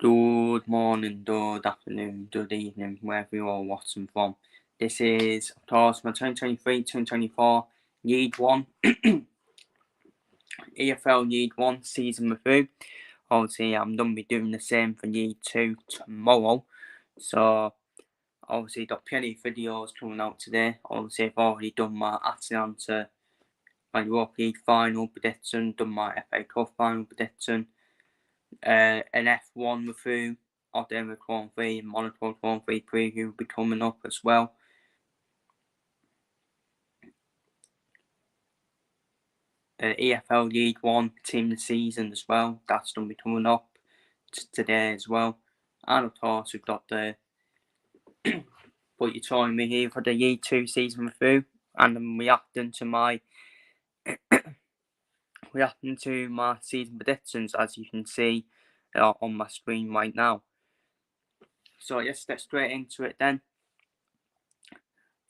Good morning, good afternoon, good evening, wherever you are watching from. This is, of course, my 2023-2024 League 1, EFL League 1 season review. Obviously, I'm going to be doing the same for League 2 tomorrow. So, obviously, got plenty of videos coming out today. Obviously, I've already done my Atlanta, my Europa League final prediction, done my FA Cup final prediction, an F1 review of the Emirates Grand Prix and Monaco Grand Prix preview will be coming up as well. EFL League 1 team of the season as well, that's going to be coming up today as well. And of course we've got the but you're joining me here for the League 2 season review, and I'm reacting to my season predictions, as you can see on my screen right now. So let's get straight into it then.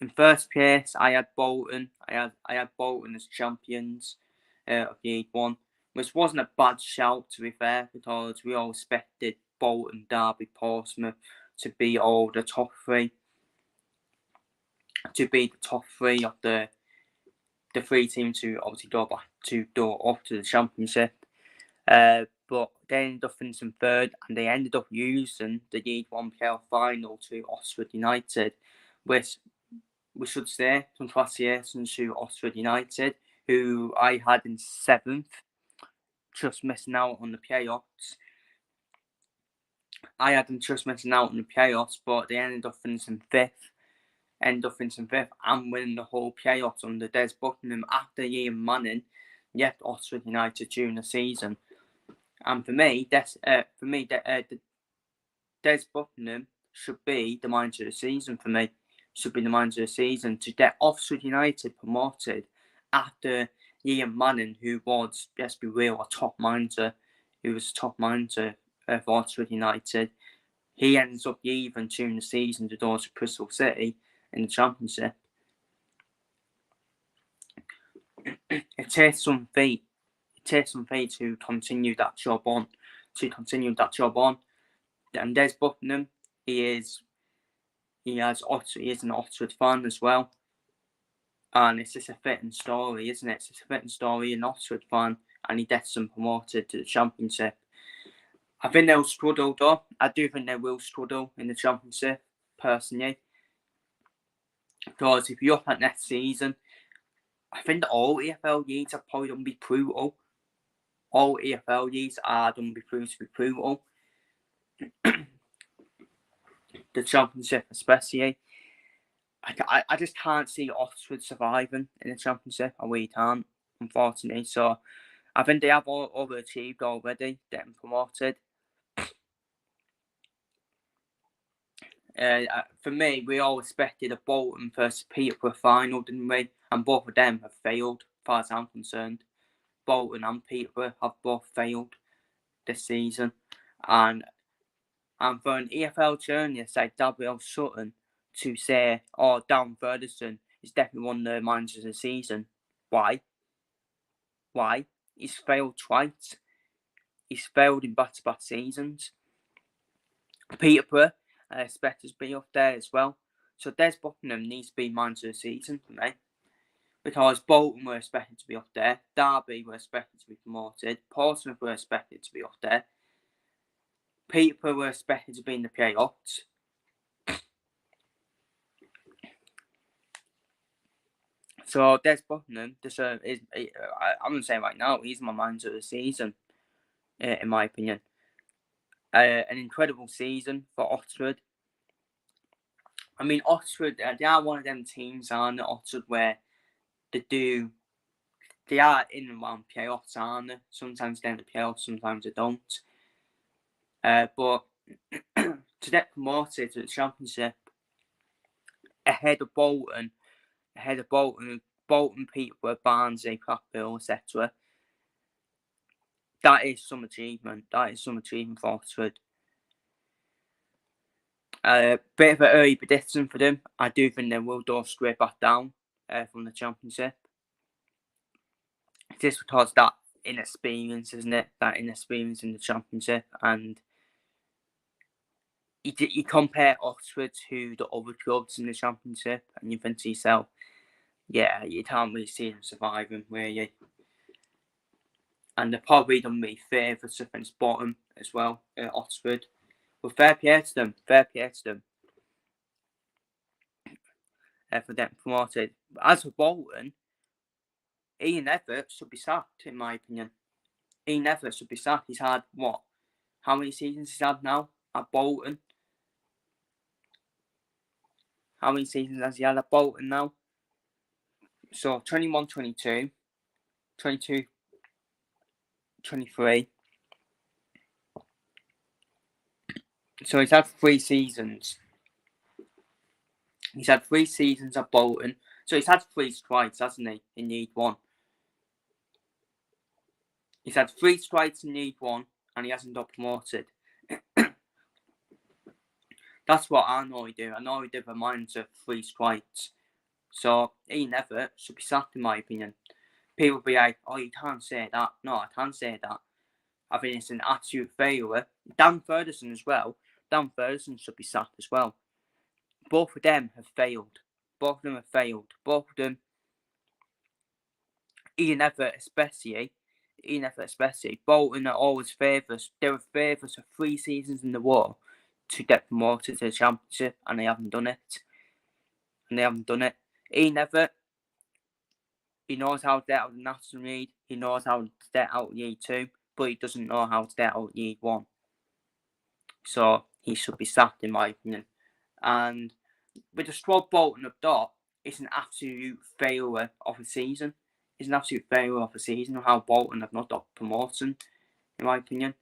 In first place, I had Bolton. I had Bolton as champions of League 1, which wasn't a bad shout, to be fair, because we all expected Bolton, Derby, Portsmouth to be all the top three, to be the top three of the three teams who obviously go up to the Championship. But they ended up finishing third, and they ended up using the League 1 playoff final to Oxford United, which we should say congratulations to Oxford United, who I had in 7th, just missing out on the playoffs. I had them just missing out on the playoffs, but they ended up finishing 5th. And winning the whole playoffs under Des Buckingham after Ian Manning left Oxford United during the season. And for me, Des Buckingham should be the manager of the season for me. Should be the manager of the season to get Oxford United promoted after Ian Manning, who was, let's be real, a top manager. Who was a top manager of Oxford United. He ends up leaving during the season to go to Bristol City in the Championship. It takes some faith. It takes some faith to continue that job on. And Des Buckingham, he is an Oxford fan as well. And it's just a fitting story, isn't it? It's just a fitting story, an Oxford fan, and he gets them promoted to the Championship. I think they'll struggle though. I do think they will struggle in the Championship, personally. Because if you look at next season, I think that all EFL leagues are probably going to be brutal. All EFL leagues are going to be proved to be brutal. The Championship especially. I just can't see Oxford surviving in the Championship. I really can't, unfortunately. So I think they have all overachieved already, getting promoted. For me, we all expected a Bolton versus Peterborough final, didn't we? And both of them have failed, as far as I'm concerned. Bolton and Peterborough have both failed this season. And for an EFL journalist like Gabriel Sutton to say, Darren Ferguson is definitely one of the managers of the season. Why? He's failed twice. He's failed in back-to-back seasons. Peterborough, I expect to be up there as well. So Des Buckingham needs to be manager of the season for me. Because Bolton were expected to be up there. Derby were expected to be promoted. Portsmouth were expected to be up there. Peterborough were expected to be in the playoffs. So Des Buckingham I'm going to say right now, he's my manager of the season, in my opinion. An incredible season for Oxford. I mean, Oxford, they are one of them teams, aren't they, Oxford, where they are in and around playoffs, aren't they? Sometimes they're in the playoffs, sometimes they don't. But to get promoted to the Championship ahead of Bolton, Peterborough, Barnsley, Blackpool, etc. That is some achievement. For Oxford. Bit of an early prediction for them. I do think they will go straight back down from the Championship. Just because that inexperience, isn't it? That inexperience in the Championship, and you compare Oxford to the other clubs in the Championship, and you think to yourself, yeah, you can't really see them surviving, where you. And they're probably done me favourites to finish bottom as well, Oxford. But fair play to them, for getting promoted. As for Bolton, Ian Everett should be sacked, in my opinion. Ian Everett should be sacked. He's had, what? How many seasons he's had now at Bolton? How many seasons has he had at Bolton now? So 21, 22, 22, 23. So he's had 3 seasons. He's had 3 seasons at Bolton. So he's had 3 strikes, hasn't he, in League One? He's had 3 strikes in League One, and he hasn't got promoted. That's what I normally do. I normally do the minds of 3 strikes. So Ian Everett should be sacked, in my opinion. People will be like, oh, you can't say that. No, I can't say that. I think it's an absolute failure. Dan Ferguson as well. Dan Ferguson should be sacked as well. Both of them have failed. Both of them. Ian Everett especially. Bolton are always favourites. They were favourites for 3 seasons in the war to get promoted to the Championship, and they haven't done it. Ian Everett, he knows how to get out of the National League. He knows how to get out of League 2, but he doesn't know how to get out of League 1. So he should be sacked, in my opinion. And with the squad Bolton have got, it's an absolute failure of a season. It's an absolute failure of a season of how Bolton have not got promotion, in my opinion.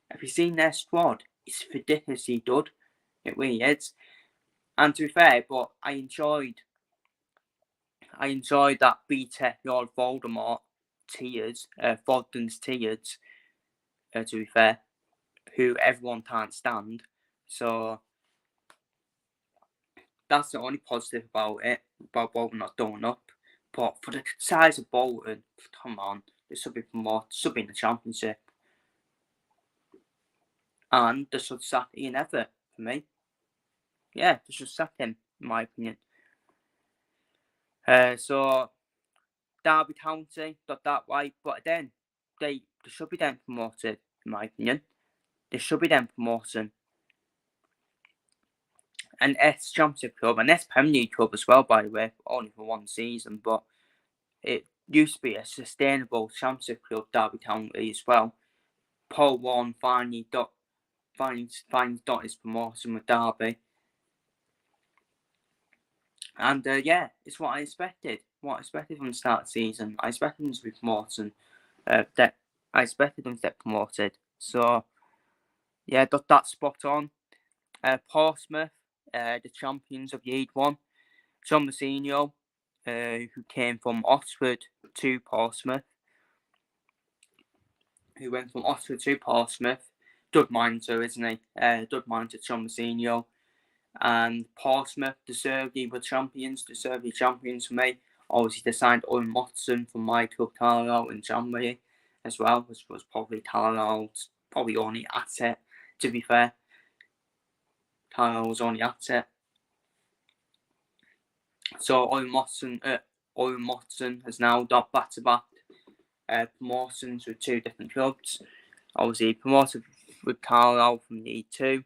Have you seen their squad? It's ridiculously good. It really is. And to be fair, but I enjoyed that BTEC Lord Voldemort tears, Fogden's tears, to be fair, who everyone can't stand. So that's the only positive about it, about Bolton not going up. But for the size of Bolton, come on, they should be promoted, should be in the Championship. And they should sack Ian Everett, for me. Yeah, they should sack him, in my opinion. So Derby County got that right, but then they should be then promoted, in my opinion. They should be then promoting an S-Championship club, an S-Premier League club as well, by the way, only for 1 season, but it used to be a sustainable Championship club, Derby County, as well. Paul Warren finally got his promotion with Derby. And yeah, it's what I expected. What I expected from the start of the season. I expected them to be promoted. I expected them to get promoted. So yeah, got that spot on. Portsmouth, the champions of League One. John Massinio, who came from Oxford to Portsmouth. Who went from Oxford to Portsmouth. Good manager, isn't he? Good manager, John Massinio. And Portsmouth deserved the champions for me. Obviously, they signed Owen Watson from my club Carlisle in January as well, which was probably Carlisle's only asset, to be fair. Carlisle's only asset. So Owen Watson has now got back-to-back promotions with 2 different clubs. Obviously, promoted with Carlisle from League 2.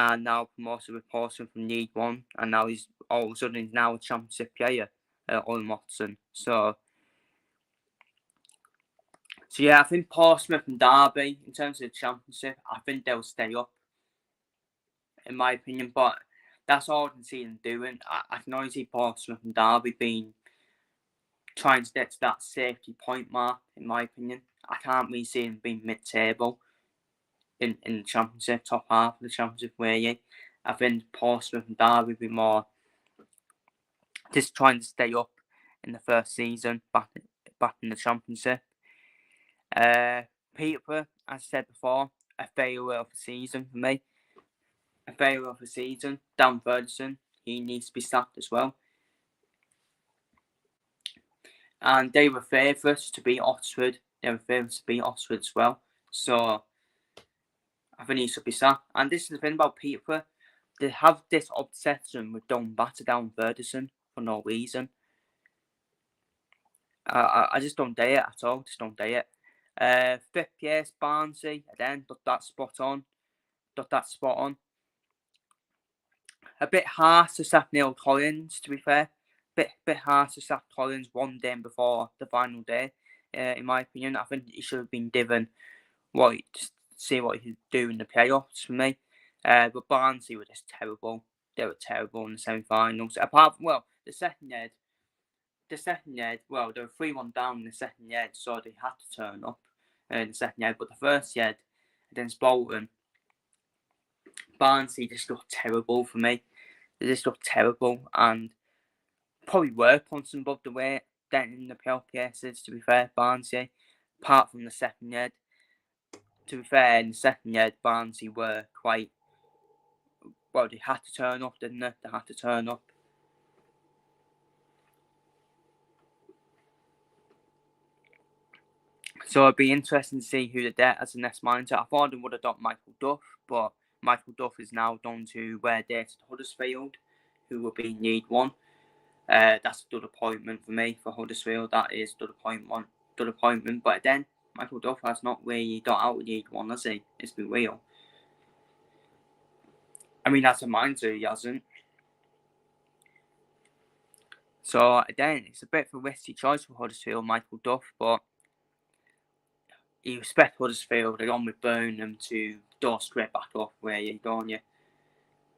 And now promoted with Portsmouth from League 1, and now he's all of a sudden now a Championship player, Owen Watson. So yeah, I think Portsmouth and Derby, in terms of the Championship, I think they'll stay up, in my opinion. But that's all I can see them doing. I can only see Portsmouth and Derby trying to get to that safety point mark, in my opinion. I can't really see them being mid-table in the Championship, top half of the Championship, really. I think Portsmouth and Derby will be more just trying to stay up in the first season, back in the Championship. Peterborough, as I said before, a failure of the season for me. A failure of the season. Dan Ferguson, he needs to be sacked as well. And they were favourites to beat Oxford. As well. So I think he should be sacked. And this is the thing about Peterborough. They have this obsession with don't batter down Ferguson for no reason. I just don't dare it at all. Just don't dare it. Fifth place, Barnsley. Again, got that spot on. Got that spot on. A bit harsh to sack Neil Collins, to be fair. Bit harsh to sack Collins one day before the final day. In my opinion, I think he should have been given just see what he could do in the playoffs for me. But Barnsley were just terrible. They were terrible in the semi-finals. Apart from, the second leg, they were 3-1 down in the second leg, so they had to turn up in the second leg. But the first leg against Bolton, Barnsley just looked terrible for me. They just looked terrible and probably were punching above the weight then in the playoff cases, to be fair, Barnsley. Apart from the second leg. To be fair, in the second leg, Barnsley were quite... they had to turn up, didn't they? They had to turn up. So it'd be interesting to see who they get as the next manager. I thought they would have got Michael Duff, but Michael Duff is now done to wear dates to Huddersfield, who will be in League One. That's a good appointment for me for Huddersfield. That is a good appointment. But then Michael Duff has not really got out of League One, has he? Let's be real. I mean, as a manager, he hasn't. So again, it's a bit of a risky choice for Huddersfield, Michael Duff, but you expect Huddersfield, along with Burnham, to go straight back up where you're going,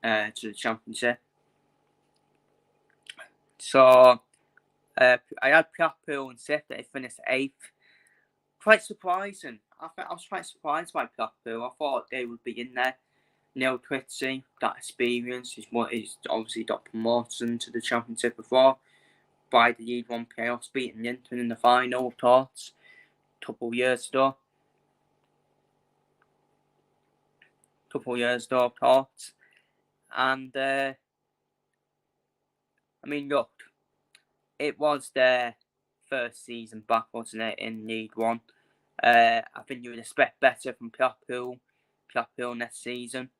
to the Championship. So I had Blackpool and Seth that they finished 8th. Quite surprising. I was quite surprised by Blackpool. I thought they would be in there. Neil Twitsy, that experience is what he's obviously got promoted into the Championship before by the League One playoffs, beating Linton in the final, of course, a couple of years ago, of course. And I mean, look, it was their first season back, wasn't it, in League One? I think you would expect better from Blackpool next season.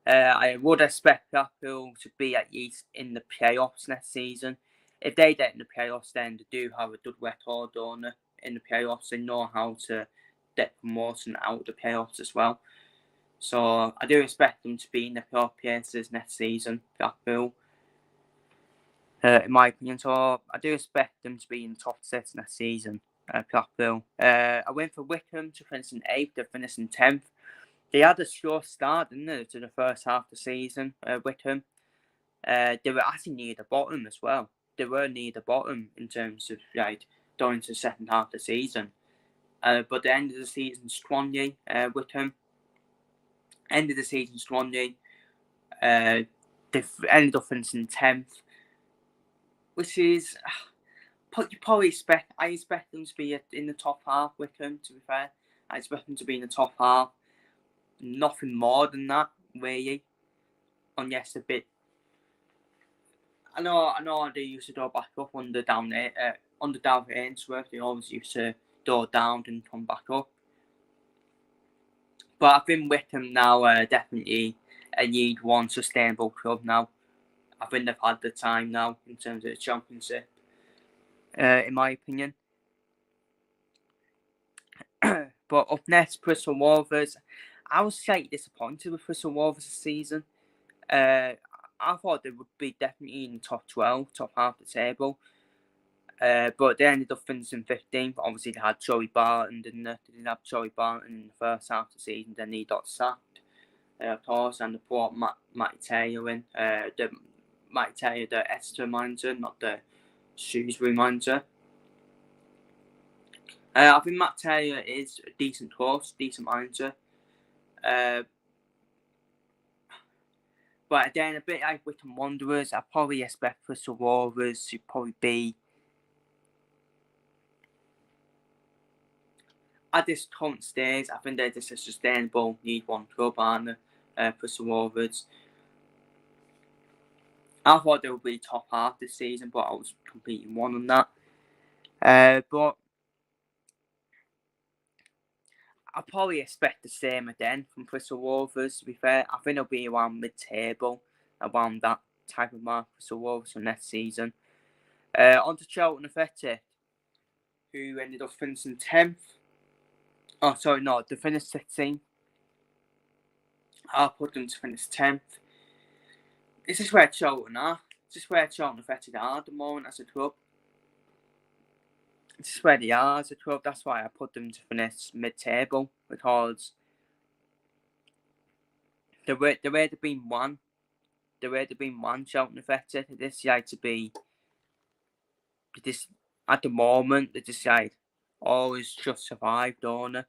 I would expect Blackpool to be at least in the playoffs next season. If they get in the playoffs, then they do have a good record on it in the playoffs. They know how to get promotion out of the playoffs as well. So I do expect them to be in the playoff places next season, Blackpool. In my opinion, so I do expect them to be in the top 6 next season, Blackpool. I went for Wickham to finish in 8th, to finish in 10th. They had a slow start, didn't they, to the first half of the season, Wickham. They were actually near the bottom as well. They were near the bottom in terms of going to the second half of the season. But the end of the season strongly, Wickham. End of the season strongly. They ended up finishing 10th, which is... I expect them to be in the top half, Wickham, to be fair. I expect them to be in the top half. Nothing more than that, really. Unless a bit... I know they used to go back up under down for Ainsworth. They always used to go down and come back up. But I think Wickham now definitely a League One sustainable club now. I think they've had the time now in terms of the Championship, in my opinion. But up next, Bristol Rovers. I was slightly disappointed with Bristol Rovers this season. I thought they would be definitely in the top 12, top half of the table. But they ended up finishing 15th. Obviously, they had Joey Barton, didn't they? They didn't have Joey Barton in the first half of the season. Then he got sacked, of course, and they brought Matty Taylor in. Matty Taylor, the Exeter manager, not the Shrewsbury manager. I think Matt Taylor is a decent coach, decent manager. But again, a bit like Wickham Wanderers, I probably expect Bristol Rovers to probably be at this current stage. I think they're just a sustainable League One club, aren't they? Bristol Rovers. I thought they would be top half this season, but I was completely wrong on that. But I probably expect the same again from Crystal Rovers, to be fair. I think it'll be around mid-table, around that type of mark for Crystal Rovers for next season. On to Charlton Athletic, who ended up finishing 10th. Oh, sorry, no, they finished 16th. I'll put them to finish 10th. This is where Charlton are. This is where Charlton Athletic are at the moment as a club. This is where they are as a club. That's why I put them to finish mid-table, because the way they've been won, Charlton Athletic, they decide to be, at the moment, they decide always just survive, don't they?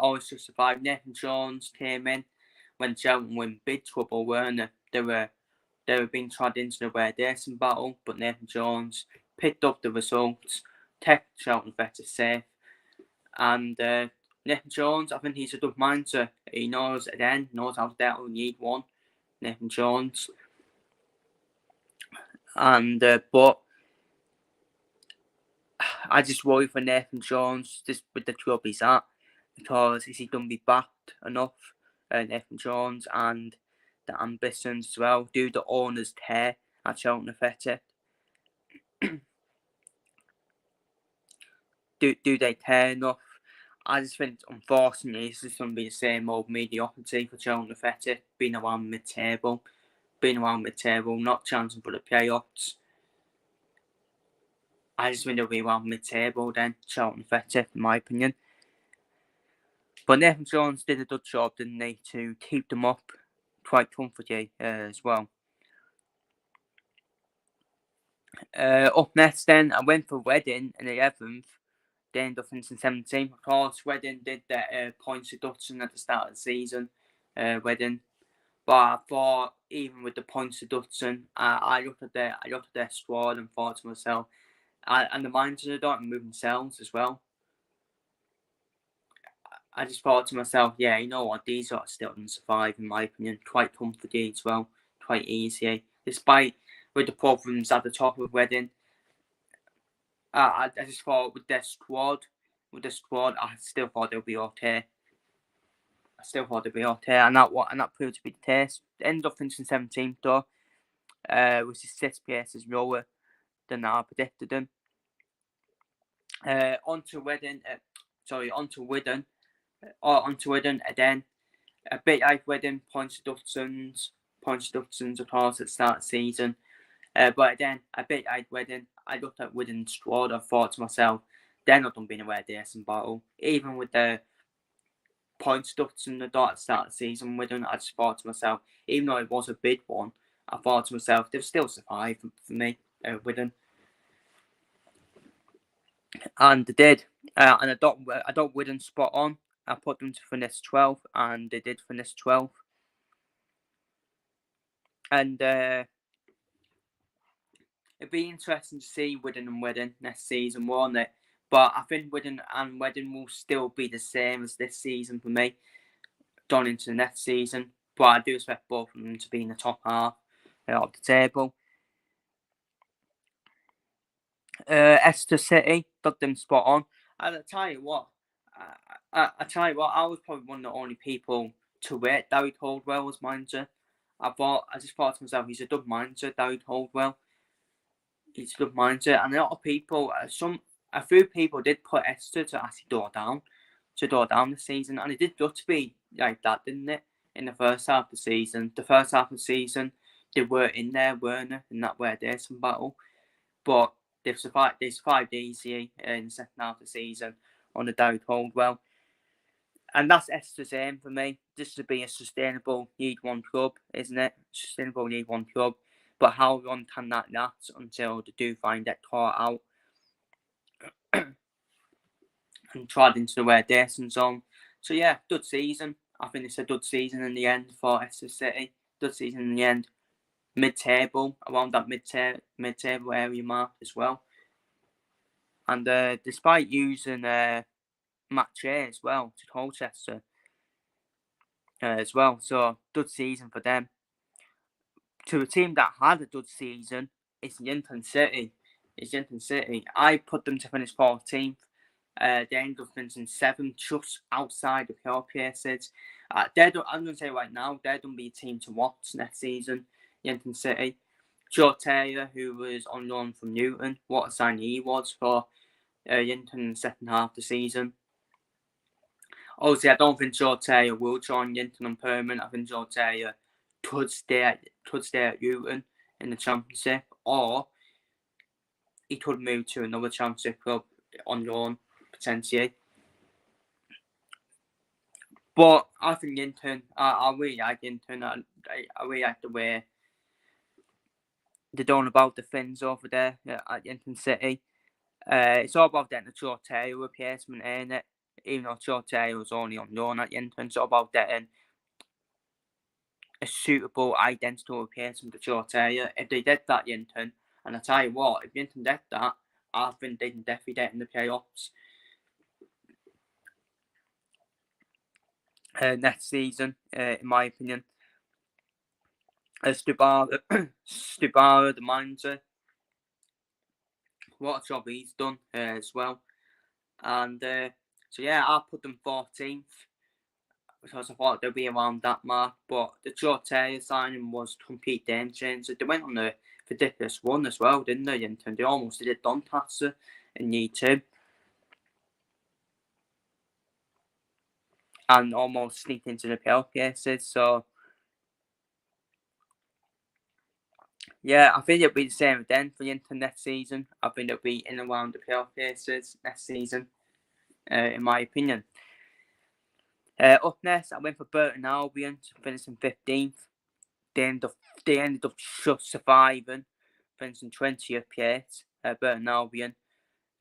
Always just survive. Nathan Jones came in when Charlton were in big trouble, weren't they? They were being trod into the relegation battle, but Nathan Jones picked up the results, kept Charlton better safe, and Nathan Jones, I think he's a good manager. He knows how to deal with need one. Nathan Jones, and but I just worry for Nathan Jones just with the club he's at, because is he going to be backed enough, Nathan Jones, and the ambitions as well? Do the owners care at Charlton Athletic? do they care enough? I just think, unfortunately, it's just going to be the same old mediocrity for Charlton Athletic, being around mid-table, not chancing for the playoffs. I just think they'll be around mid-table then, Charlton Athletic, in my opinion. But Nathan Jones did a good job, didn't he, to keep them up quite comfortably as well. Up next then, I went for Reading in 11th. They ended up finishing 17th. Of course, Reading did their points reduction at the start of the season. Reading, but I thought even with the points reduction, I looked at their squad and thought to myself, and the manager don't move themselves as well. I just thought to myself, yeah, you know what, these are still going to survive, in my opinion, quite comfortably as well, quite easy, despite with the problems at the top of Reading. I just thought with their squad, I still thought they'll be okay. And that proved to be the case. They ended up finishing 17th though, which is 6 places lower than I predicted them. Onto Wigan again. A bit like Wigan, points reductions, of course, at the start of the season. But again, a bit like Wigan, I looked at Wigan's squad and thought to myself, they're not going to be in a relegation battle. Even with the points reduction at the start of the season, Wigan, I just thought to myself, even though it was a big one, I thought to myself, they'll still survive for me, Wigan. And they did. And I don't Wigan spot on. I put them to finish 12th, and they did finish 12th. And it'd be interesting to see Wigan and Reading next season, won't it? But I think Wigan and Reading will still be the same as this season for me, going into the next season. But I do expect both of them to be in the top half of the table. Exeter City, got them spot on. And I tell you what, I was probably one of the only people to rate David Holdwell as manager. I just thought to myself, he's a good manager, David Holdwell. He's a good manager, and a lot of people, a few people did put Exeter to actually draw down the season, and it did look to be like that, didn't it? In the first half of the season, they were in there, weren't they? In that relegation battle, but they survived easily in the second half of the season under David Holdwell. And that's Exeter's aim for me, just to be a sustainable League One club, isn't it? Sustainable League One club. But how long can that last until they do find that caught out and trod into the relegation zone? So yeah, good season. I think it's a good season in the end for Exeter City. Good season in the end. Mid-table, around that mid-table area mark as well. And despite using Matt Shea as well to Colchester as well, so good season for them. To a team that had a good season, it's Lincoln City. I put them to finish 14th. They ended up finishing 7th, just outside the playoff places. I'm going to say right now, they're going to be a team to watch next season, Yenton City. Joe Taylor, who was on loan from Newton, what a sign he was for Yenton in the second half of the season. Obviously, I don't think Joe Taylor will join Yenton on permanent. I think Joe Taylor could stay at Newton in the Championship, or he could move to another Championship club on loan, potentially. But I think Yenton, I really like Yenton. I really like the way they're doing about the things over there at Yenton City. It's all about getting the Joe Taylor replacement, ain't it? Even though Joe Taylor was only on loan at Yenton, it's all about getting a suitable identical replacement to Joe Taylor. If they did that, Yenton, and I tell you what, if Yenton did that, I think they can definitely get in the playoffs next season, in my opinion. Stubara, the manager, what a job he's done as well. And so yeah, I put them 14th because I thought they'd be around that mark. But the Joe Taylor signing was complete game changer. They went on a ridiculous run as well, didn't they? And they almost did Doncaster in year 2. And almost sneaked into the playoff places. So yeah, I think it'll be the same again for Inter next season. I think it'll be in and around the playoff places next season, in my opinion. Up next, I went for Burton Albion, finishing 15th. They ended up just surviving, finishing 20th place. Burton Albion.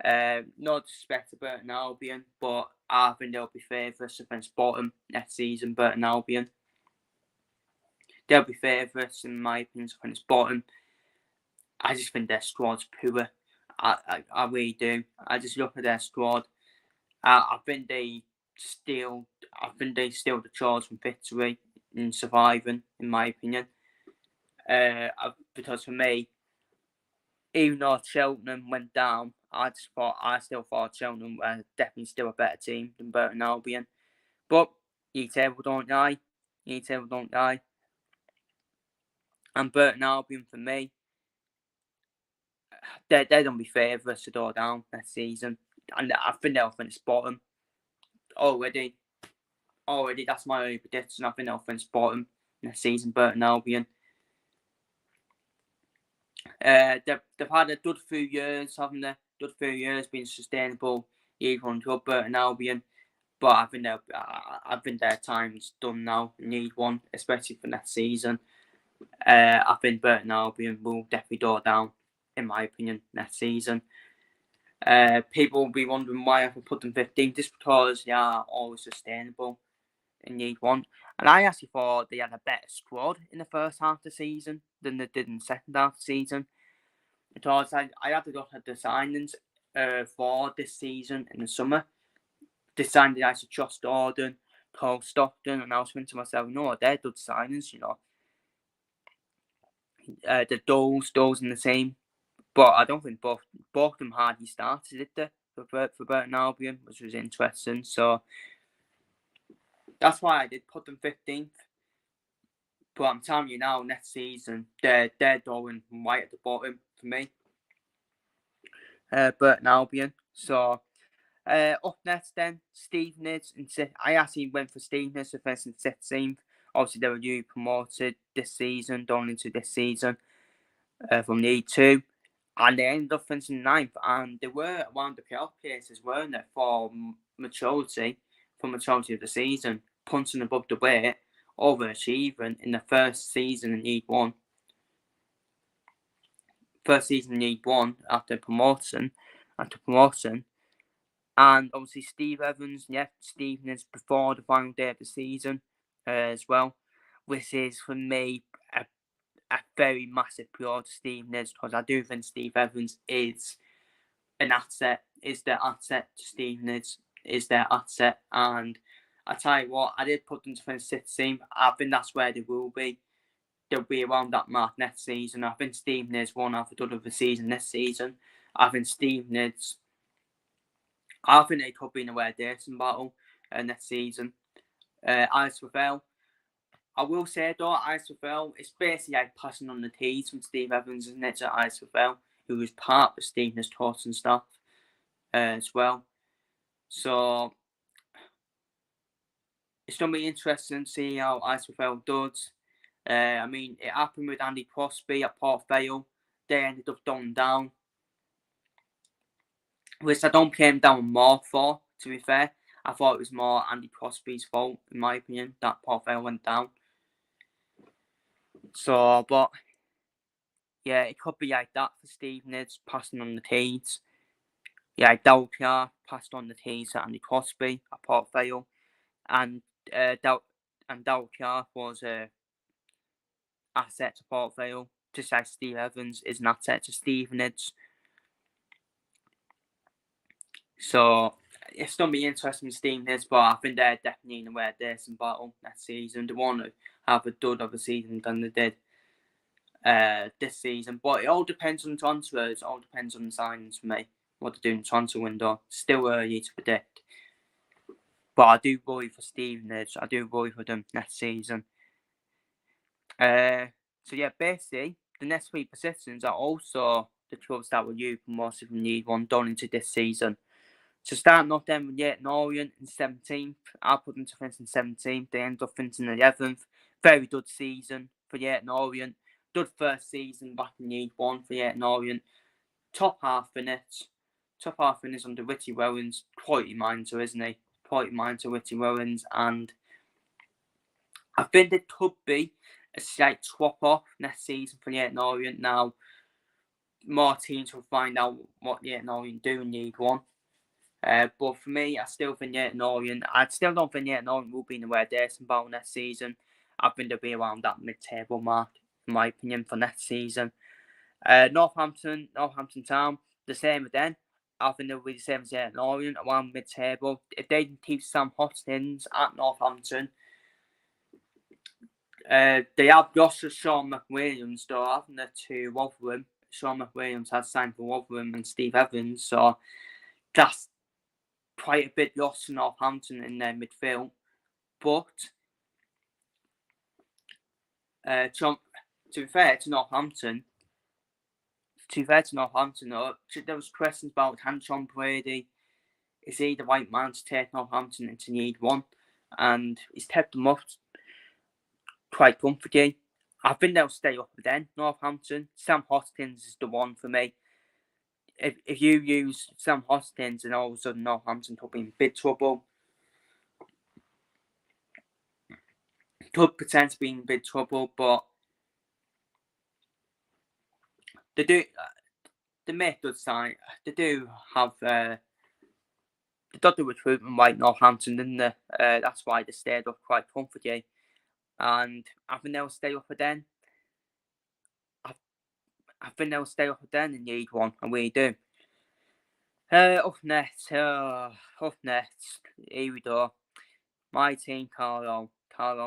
No disrespect to Burton Albion, but I think they'll be favourites to finish bottom next season. Burton Albion. They'll be favourites, in my opinion, to finish bottom. I just think their squad's poor. I really do. I just look at their squad. I think they steal the charge from victory in surviving, in my opinion. Because for me, even though Cheltenham went down, I still thought Cheltenham were definitely still a better team than Burton Albion. But ye table don't die. And Burton Albion, for me, they're going to be favourites to go down next season. And I think they'll finish bottom already. That's my only prediction. I think they'll finish bottom next season, Burton Albion. They've had a good few years, haven't they? Good few years being sustainable. League One club, Burton Albion. But I think their time's done now in League One, especially for next season. I think Burton Albion will definitely go down, in my opinion, next season. People will be wondering why I put them 15th, just because they are always sustainable in League One. And I actually thought they had a better squad in the first half of the season than they did in the second half of the season. Because I had to look at the signings for this season in the summer. They signed the likes of Josh Gordon, Cole Stockton, and I was thinking to myself, no, they're good signings, you know. The Doles in the same. But I don't think both of them hardly started, did they, for Burton Albion, which was interesting. So that's why I did put them 15th. But I'm telling you now, next season, they're going right at the bottom for me. Burton Albion. So up next then, Stevenage. I actually went for Stevenage to finish in 16th. Obviously, they were newly promoted this season, going into this season from League 2. And they ended up finishing 9th. And they were around the playoff places, weren't they, for maturity of the season, punching above the weight, overachieving in the first season in League 1. First season in League 1 after promotion. And obviously Steve Evans left Stevenage before the final day of the season as well, which is for me a very massive blow to Stevenage, because I do think Steve Evans is an asset, is their asset to Stevenage, is their asset. And I tell you what, I did put them to finish 16th. I think that's where they will be. They'll be around that mark next season. I think Stevenage won't have a good of a season this season. I think Stevenage I think it could be in a way decent battle next season. EFL, I will say though, EFL, it's basically like passing on the tees from Steve Evans, isn't it, to EFL, who was part of Stephen's thoughts and stuff as well. So it's going to be interesting to see how EFL does. I mean, it happened with Andy Crosby at Port Vale. They ended up going down, which I don't blame down more for, to be fair. I thought it was more Andy Crosby's fault, in my opinion, that Port Vale went down. So, but yeah, it could be like that for Stevenage, passing on the tees. Yeah, Dalpier passed on the tees to Andy Crosby at Port Vale, and Dalpier was a asset to Port Vale, just like Steve Evans is an asset to Stevenage. So it's going to be interesting seeing this, but I think they're definitely in a way decent battle next season. They want to have a dud of a season than they did this season. But it all depends on transfers. It all depends on the signings for me. What they do in the transfer window. Still early to predict. But I do worry for Stevenage. I do worry for them next season. So yeah, basically, the next 3 positions are also the clubs that will use most of them need one done into this season. So starting off then with Leyton Orient in 17th. I'll put them to finish in 17th. They end up finishing 11th. Very good season for Leyton Orient. Good first season back in League One for Leyton Orient. Top half finish. Top half finish under Witty Wellens. Quality minder, isn't he? Quality minder, Witty Wellens. And I think there could be a slight swap off next season for Leyton Orient. Now, more teams will find out what Leyton Orient do in League One. But for me, I still think Leyton Orient, I still don't think Leyton Orient will be in the way decent battle next season. I think they'll be around that mid-table mark, in my opinion, for next season. Northampton Town, the same again. I think they'll be the same as Leyton Orient, around mid-table. If they can keep Sam Hoskins at Northampton, they have lost to Sean McWilliams, though, haven't they, to Rotherham. Sean McWilliams has signed for Rotherham and Steve Evans, so that's quite a bit lost to Northampton in their midfield. But to be fair to Northampton, there was questions about John Brady. Is he the right man to take Northampton into League One? And he's kept them up quite comfortably. I think they'll stay up then, Northampton. Sam Hoskins is the one for me. If you use Sam Hoskins, and all of a sudden Northampton could be in big trouble. Could potentially be in big trouble, but they do. They make good sign. They do have. They got the recruitment right, Northampton, didn't they? That's why they stayed up quite comfortably, and I think they'll stay up again. I think they'll stay up again in League One, and we do. Up next, here we go. My team, Carlisle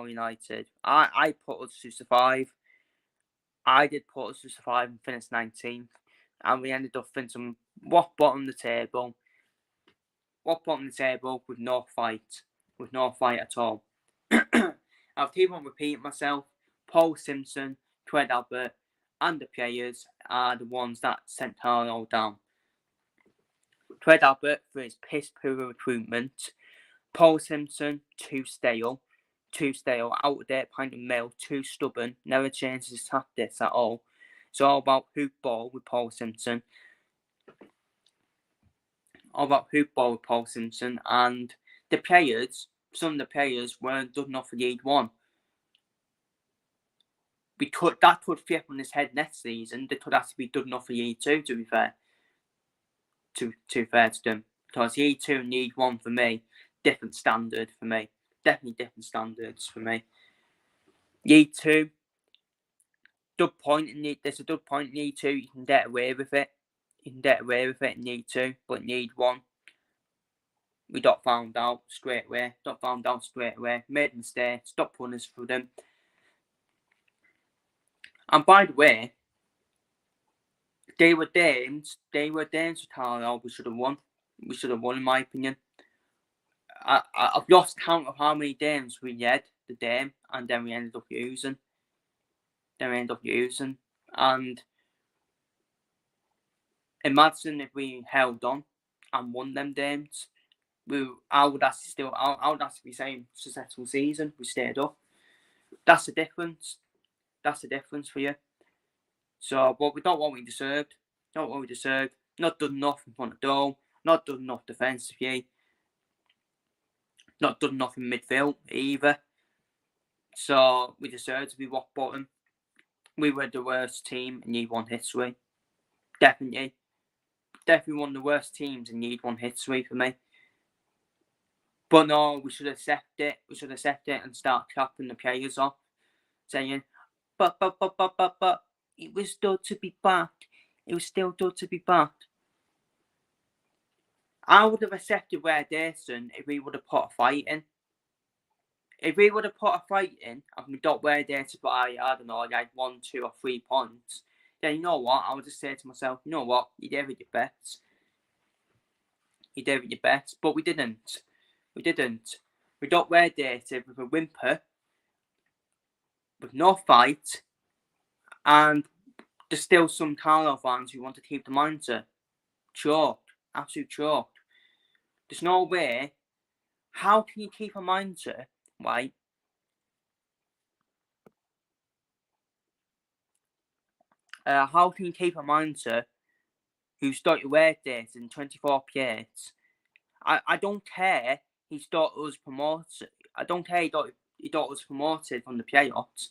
United. I put us to survive. I did put us to survive and finish 19th, and we ended up finishing bottom of the table. Bottom of the table with no fight at all. I'll keep on repeating myself. Paul Simpson, Craig Albert, and the players are the ones that sent Carlisle down. Craig Albert for his piss poor recruitment. Paul Simpson, too stale, out of date, pint of milk, too stubborn, never changes his tactics at all. It's all about hoop ball with Paul Simpson. And the players, some of the players weren't good enough for League One. That could flip on his head next season. They could have to be good enough for League Two, to be fair. To them. Because League Two and League One for me, different standard for me. Definitely different standards for me. League Two, there's a good point in League Two, you can get away with it. In League Two, but in League One, we got found out straight away. Made mistakes, stopped punished for them. And by the way, they were games with Carlisle we should have won. we should have won, in my opinion. I've lost count of how many games we had the game, and then we ended up using. And imagine if we held on and won them games. I would actually be saying successful season. We stayed up. That's the difference. That's the difference for you. So, but we got what we deserved. Not done enough in front of goal. Not done enough defensively. Not done enough in midfield either. So we deserved to be rock bottom. We were the worst team in League One history. Definitely one of the worst teams in League One history for me. But no, we should accept it. And start clapping the players off, saying, but, it was still to be backed. I would have accepted Ware Dayson if we would have put a fight in. And we got Ware Dayson by, I don't know, like 1, 2 or 3 points, then you know what? I would just say to myself, you know what? You gave it your best. But we didn't. We got Ware Dayson with a whimper, with no fight, and there's still some Carlo fans who want to keep the mindset. Choked. Absolute choked. There's no way. How can you keep a mindset, right? How can you keep a mindset who's got your Ware Dayson in 24 plays? I don't care he's got us promoted. I don't care he got us promoted from the playoffs.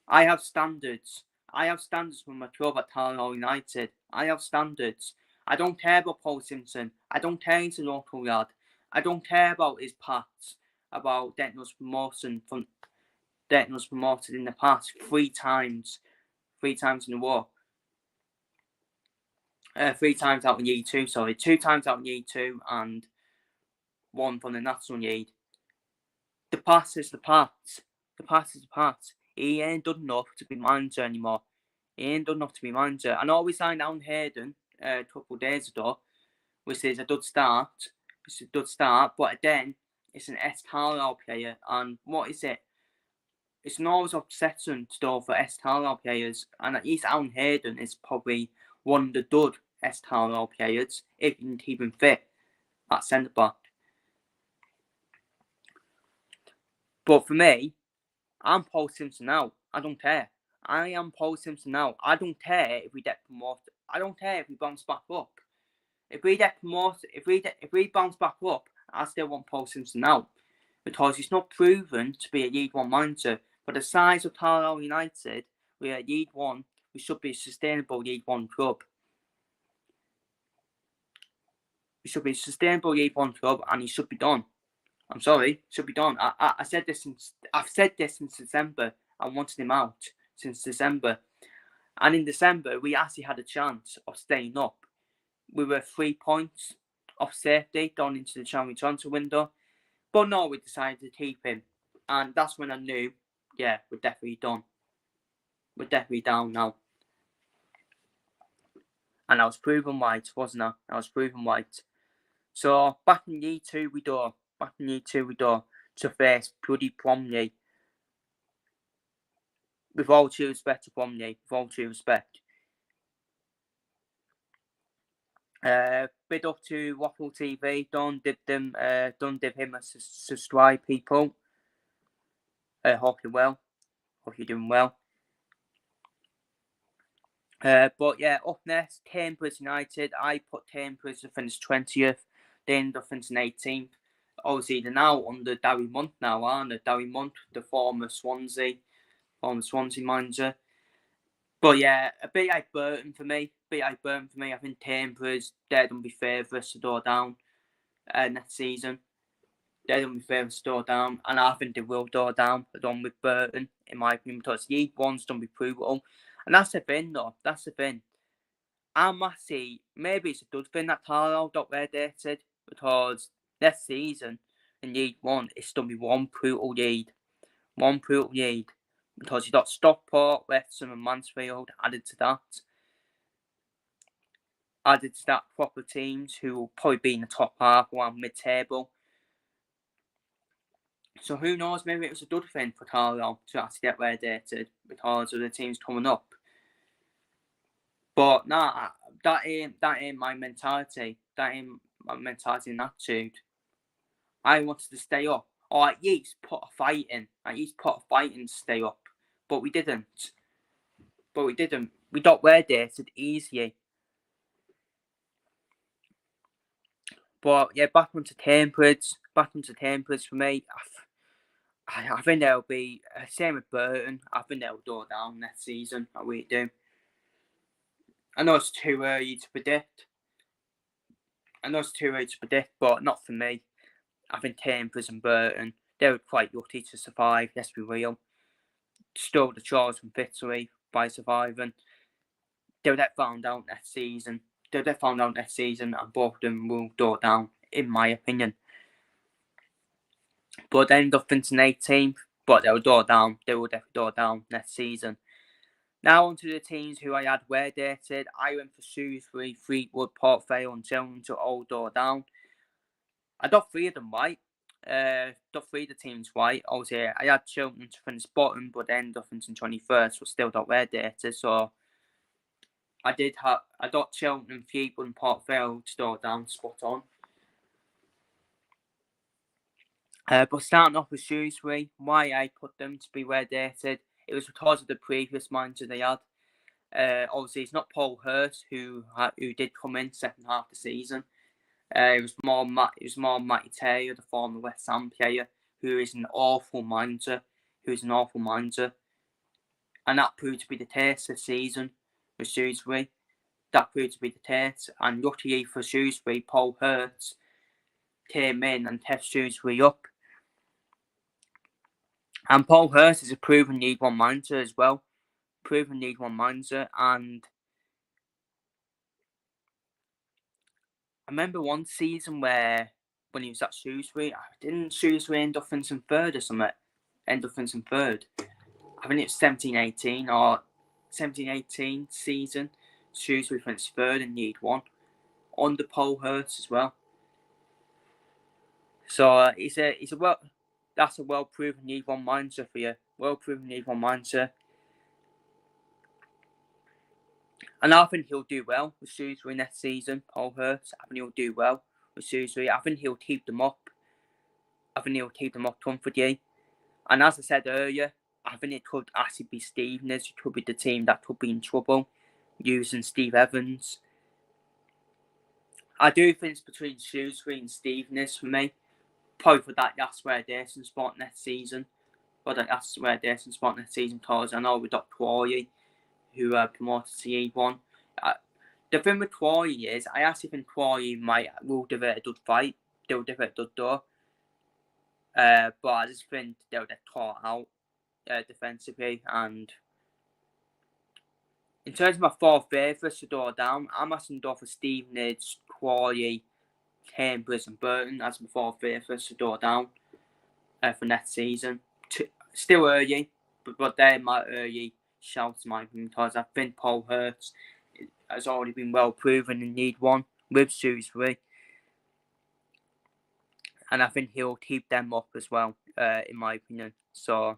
I have standards. From my club at Carlisle United. I have standards. I don't care about Paul Simpson. I don't care he's a local lad. I don't care about his past, about getting us promoted in the past 3 times. 3 times in a row. 3 times out in Year 2, sorry. 2 times out in Year 2 and 1 from the National League. The past is the past. He ain't done enough to be manager anymore. I know we signed Alan Hayden a couple of days ago, which is a good start. But then it's an S Carlisle player, and what is it? It's always upsetting to go for S Carlisle players, and at least Alan Hayden is probably one of the good S Carlisle players if you can keep him fit at centre back. But for me, I'm Paul Simpson now. I don't care. I am Paul Simpson now. I don't care if we get promoted. I don't care if we bounce back up. If we get promoted, if we bounce back up, I still want Paul Simpson now, because he's not proven to be a League One manager. For the size of Carlisle United, we are League One. We should be a sustainable League One club. We should be a sustainable League One club, and he should be done. I'm sorry, should be done. I've said this since December. I wanted him out since December, and in December we actually had a chance of staying up. We were 3 points off safety going into the January transfer window, but no, we decided to keep him, and that's when I knew, yeah, we're definitely done. We're definitely down now. And I was proven right, wasn't I? So back in Year 2 we do. To face bloody Bromley. With all due respect to Bromley. Bid up to Waffle TV. Don't give him a subscribe, people. Hope you're well. Hope you're doing well. But yeah, up next, Cambridge United. I put Cambridge to finish 20th. They ended up finishing 18th. Obviously, they're now under Darry Munt now, aren't they? Darry Munt, the former Swansea manager. But yeah, a bit like Burton for me. I think Cambridge, they're going to be favourites to go down next season. They're going to be favourites to go down. And I think they will go down along with Burton, in my opinion, because League One's going to be brutal. And that's the thing, though. I'm actually, maybe it's a good thing that Carlisle got relegated, because next season in League One, it's going to be one brutal league. Because you got Stockport, Wrexham and Mansfield added to that. added to that proper teams who will probably be in the top half or mid-table. So who knows, maybe it was a good thing for Carlo to actually get relegated because of the teams coming up. But nah, that ain't my mentality. That ain't my mentality and attitude. I wanted to stay up, or at least put a fight in. At least put a fight in to stay up. But we didn't. We got relegated easily. But yeah, back onto Cambridge for me. I think they'll be same with Burton. I think they'll go down next season. I really do. I know it's too early to predict. But not for me. I think Cambridge and Burton, they were quite lucky to survive. Let's be real. Stole the chance from victory by surviving. They'll get found out next season. And both of them will go down, in my opinion. But they ended up finishing 18th, but they'll go down. They will definitely go down next season. Now on to the teams who I had relegated. I went for Shrewsbury, Fleetwood, Port Vale and Cheltenham to all go down. I got 3 of them right. Got 3 of the teams right. Obviously, I had Cheltenham to finish bottom, but they ended up finishing 21st, so still got relegated. So I got Cheltenham, Fleetwood and Port Vale to go down spot on. But starting off with Shrewsbury, why I put them to be relegated, it was because of the previous manager they had. Obviously, it's not Paul Hurst who did come in second half of the season. It was more Matty Taylor, the former West Ham player, who is an awful manager. And that proved to be the case this season with Shrewsbury. That proved to be the case. And luckily for Shrewsbury, Paul Hurst came in and kept Shrewsbury up. And Paul Hurst is a proven League One manager as well. And I remember one season when he was at Shrewsbury, didn't Shrewsbury end up finishing third or something? I think it was 17-18 or 17-18 season. Shrewsbury finished third in League One under Paul Hurst as well. So that's a well-proven League One manager for you. And I think he'll do well with Shrewsbury next season, Paul Hurst. I think he'll do well with Shrewsbury. I think he'll keep them up. Comfortably. And as I said earlier, I think it could actually be Stevenage. It could be the team that could be in trouble using Steve Evans. I do think it's between Shrewsbury and Stevenage for me. Probably for that's where decent spot next season. Because I know we got Quarry, who promoted to E1. The thing with Quarry is, I actually think Quarry will give it a good fight. They'll give it a good door. But I just think they'll get caught out defensively. And in terms of my 4 favourites to go down, I'm asking for Stevenage, Quarry, Cambridge and Burton as my 4 favourites to go down for next season. Still early, but they're my early shouts, because I think Paul Hurst has already been well proven in League One with Shrewsbury. And I think he'll keep them up as well, in my opinion. So,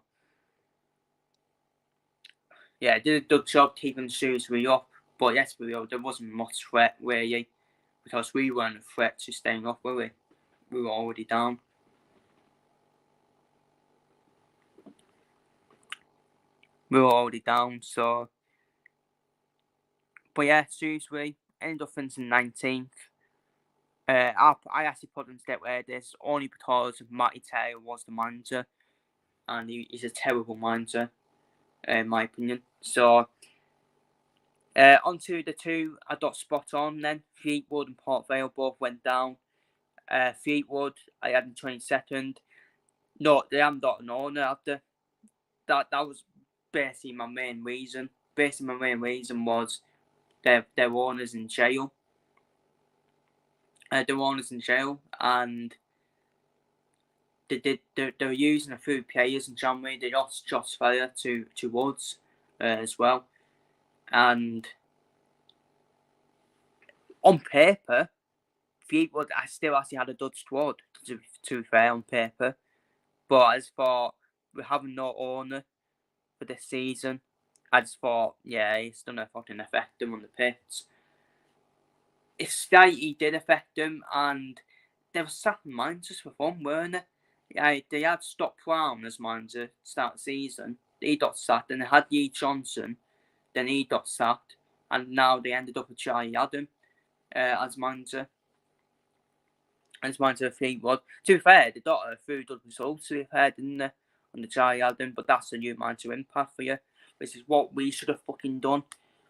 yeah, did a good job keeping Shrewsbury up. But yes, there wasn't much threat, really, because we weren't a threat to staying up, were we? We were already down. So... But yeah, Shrewsbury ended up finishing 19th. I actually put them to get where this only because Matty Taylor was the manager, and he's a terrible manager, in my opinion. So, onto the 2 I got spot on then. Fleetwood and Port Vale both went down. Fleetwood, I had in 22nd. No, they haven't got an owner after. That was basically my main reason. My main reason was their owners in jail. And they were using a few players in January. They lost Josh Fire to Woods as well, and On paper, Fleetwood, I still actually had a good squad, to be fair, on paper. But I just thought, we having no owner for this season, I just thought, yeah, it's going to fucking affect them on the pitch. It's slightly did affect them, and they were sacking managers for fun, weren't they? Yeah, they had Stock Brown as manager to start the season. He got sacked, and they had Lee Johnson, then he got sacked, and now they ended up with Charlie Adam as manager. As manager of Fleetwood. To be fair, they got a few good results, to be fair, didn't they? On the Charlie Adam, but that's a new manager impact for you. This is what we should have fucking done.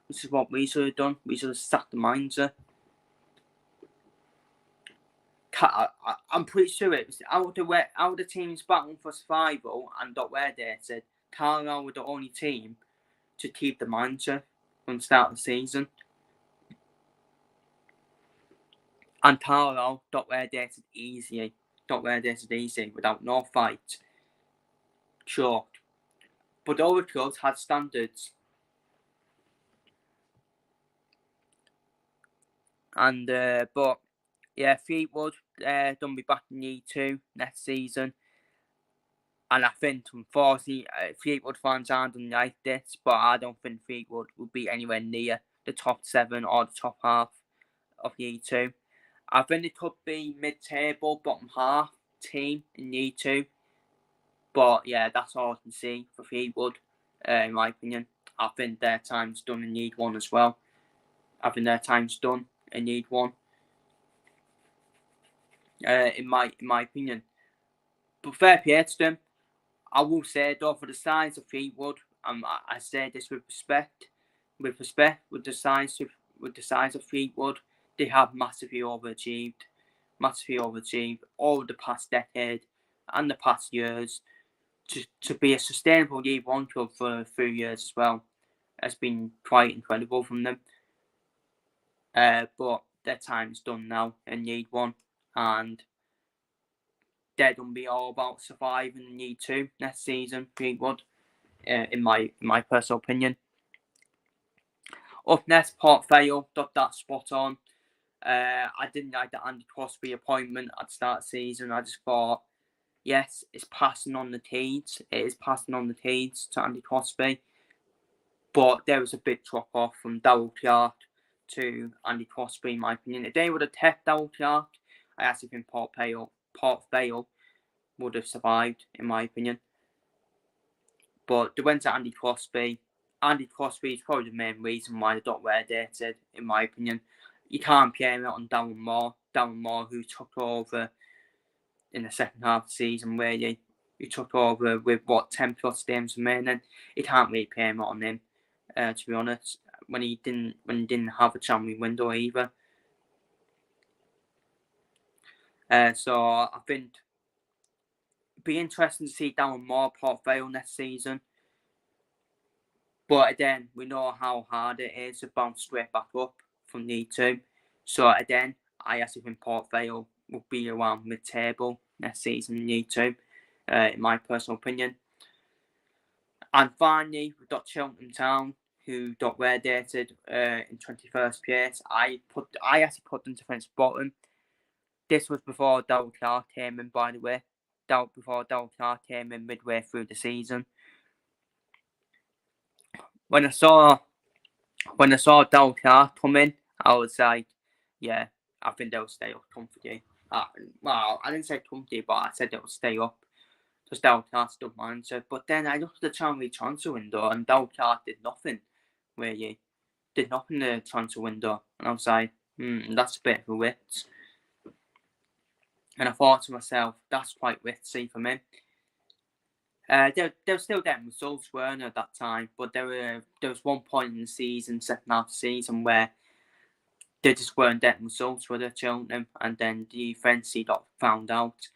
This is what we should have done. We should have sacked the manager. I'm pretty sure it was out of the teams battling for survival and got where they said Carlisle were the only team to keep the manager from the start of the season. And Carlisle got where they said easy. Got where they said easy without no fight. Sure. But all the clubs had standards. And but yeah, Fleetwood don't be back in League 2 next season. And I think, unfortunately, Fleetwood fans aren't like this, but I don't think Fleetwood will be anywhere near the top 7 or the top half of League 2. I think it could be mid-table, bottom half team in League 2. But yeah, that's all I can see for Fleetwood, in my opinion. I think their time's done in League 1 as well. I think their time's done in League 1. In my opinion. But fair play to them. I will say though, for the size of Fleetwood, I say this with respect. With the size of Fleetwood, they have massively overachieved over the past decade and the past years. To be a sustainable League 1 club for a few years as well has been quite incredible from them. But their time's done now in League 1, and they're going to be all about surviving in League 2 next season, Fleetwood, in my personal opinion. Up next, Port Vale, got that spot on. I didn't like the Andy Crosby appointment at the start of the season. I just thought, yes, it's passing on the teens. It is passing on the teens to Andy Crosby. But there was a big drop off from Darryl Clark to Andy Crosby, in my opinion. If they would have kept Darryl Clark, I actually think Port Vale would have survived, in my opinion. But they went to Andy Crosby. Andy Crosby is probably the main reason why they got relegated, in my opinion. You can't blame it on Darren Moore. Darren Moore, who took over in the second half of the season, really. He took over with, 10 plus games remaining. You can't really blame it on him, to be honest, when he didn't have a Champions window either. So I think it'd be interesting to see Darren Moore Port Vale next season. But again, we know how hard it is to bounce straight back up from League 2. So again, I actually think Port Vale will be around mid-table next season in League 2, in my personal opinion. And finally, we've got Cheltenham Town, who got relegated in 21st place. I actually put them to finish bottom. This was before Darryl Clark came in, by the way. Before Darryl Clark came in midway through the season. When I saw Darryl Clark come in, I was like, yeah, I think they'll stay up comfortably. Well, I didn't say comfortably, but I said they'll stay up. Just Darryl Clark's good manager. But then I looked at the Champions transfer window, and Darryl Clark did nothing, really. Did nothing in the transfer window. And I was like, that's a bit of a wit. And I thought to myself, that's quite witsy for me. They were still getting results, weren't they, at that time? But there was one point in the season, second half of the season, where they just weren't getting results with the Cheltenham, and then the frenzy got found out,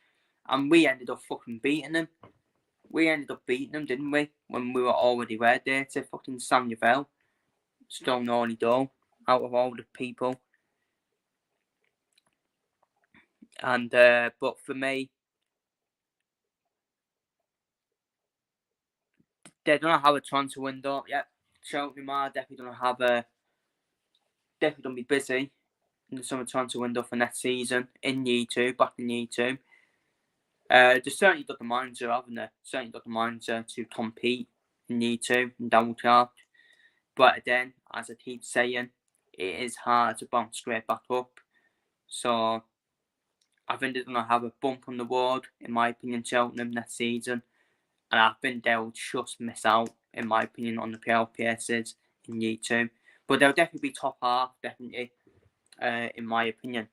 and we ended up fucking beating them. We ended up beating them, didn't we? When we were already there to fucking San Rafael. Stone only though, out of all the people. And but for me, they don't have a transfer window yet. Cheltenham are definitely gonna be busy. in the summer transfer window for next season in Year 2, back in Year 2. They certainly got the manager, haven't they? Certainly got the manager to compete in Year 2 in downward card. But then, as I keep saying, it is hard to bounce straight back up. So I think they're going to have a bump on the road, in my opinion, Cheltenham next season. And I think they'll just miss out, in my opinion, on the PL places in Year 2. But they'll definitely be top half, definitely, in my opinion.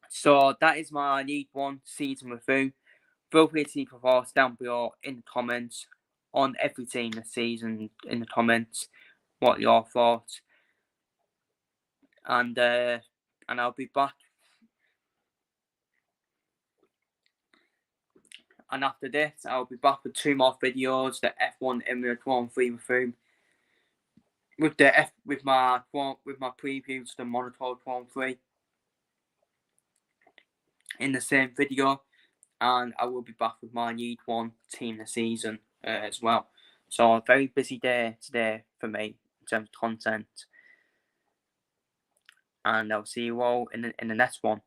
So that is my League 1 season review. Feel free to leave your thoughts down below in the comments on every team this season, in the comments. What are your thoughts? And I'll be back. And after this, I'll be back with 2 more videos: the F1 Emirates Grand Prix review, with my previews to the Monaco Grand Prix in the same video, and I will be back with my League 1 team this season as well. So a very busy day today for me in terms of content, and I'll see you all in the next one.